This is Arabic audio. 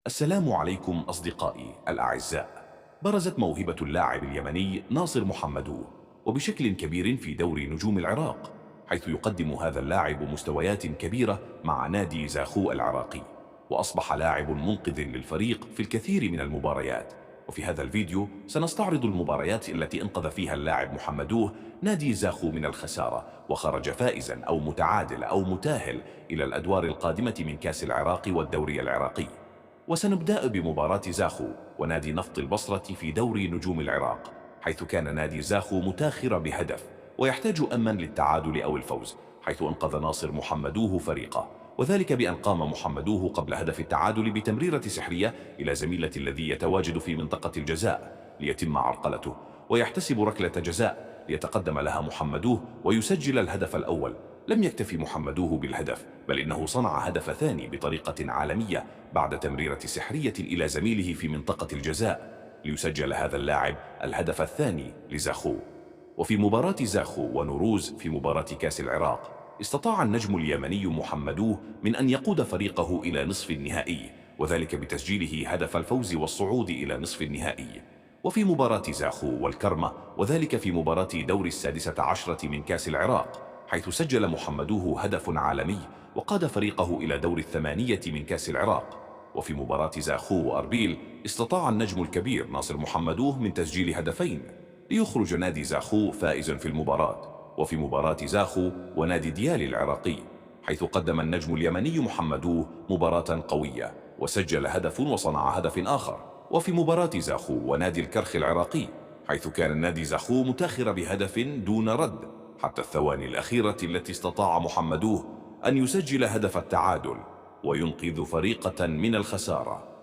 السلام عليكم أصدقائي الأعزاء. برزت موهبة اللاعب اليمني ناصر محمدو وبشكل كبير في دوري نجوم العراق، حيث يقدم هذا اللاعب مستويات كبيرة مع نادي زاخو العراقي، وأصبح لاعب منقذ للفريق في الكثير من المباريات. وفي هذا الفيديو سنستعرض المباريات التي انقذ فيها اللاعب محمدوه نادي زاخو من الخسارة، وخرج فائزا أو متعادل أو متاهل إلى الأدوار القادمة من كأس العراق والدوري العراقي. وسنبدأ بمباراة زاخو ونادي نفط البصرة في دوري نجوم العراق، حيث كان نادي زاخو متاخر بهدف ويحتاج أمًا للتعادل أو الفوز، حيث أنقذ ناصر محمدوه فريقه، وذلك بأن قام محمدوه قبل هدف التعادل بتمريرة سحرية إلى زميلة الذي يتواجد في منطقة الجزاء ليتم عرقلته، ويحتسب ركلة جزاء ليتقدم لها محمدوه ويسجل الهدف الأول. لم يكتفي محمدوه بالهدف، بل إنه صنع هدف ثاني بطريقة عالمية بعد تمريرة سحرية إلى زميله في منطقة الجزاء ليسجل هذا اللاعب الهدف الثاني لزاخو. وفي مباراة زاخو ونوروز في مباراة كأس العراق، استطاع النجم اليمني محمدوه من أن يقود فريقه إلى نصف النهائي، وذلك بتسجيله هدف الفوز والصعود إلى نصف النهائي. وفي مباراة زاخو والكرمة، وذلك في مباراة دور السادسة عشرة من كأس العراق، حيث سجل محمدوه هدف عالمي وقاد فريقه إلى دور الثمانية من كأس العراق. وفي مباراة زاخو وأربيل، استطاع النجم الكبير ناصر محمدوه من تسجيل هدفين ليخرج نادي زاخو فائز في المباراة. وفي مباراة زاخو ونادي ديالي العراقي، حيث قدم النجم اليمني محمدوه مباراة قوية وسجل هدف وصنع هدف آخر. وفي مباراة زاخو ونادي الكرخ العراقي، حيث كان النادي زاخو متاخر بهدف دون رد حتى الثواني الأخيرة التي استطاع محمدوه أن يسجل هدف التعادل وينقذ فريقة من الخسارة.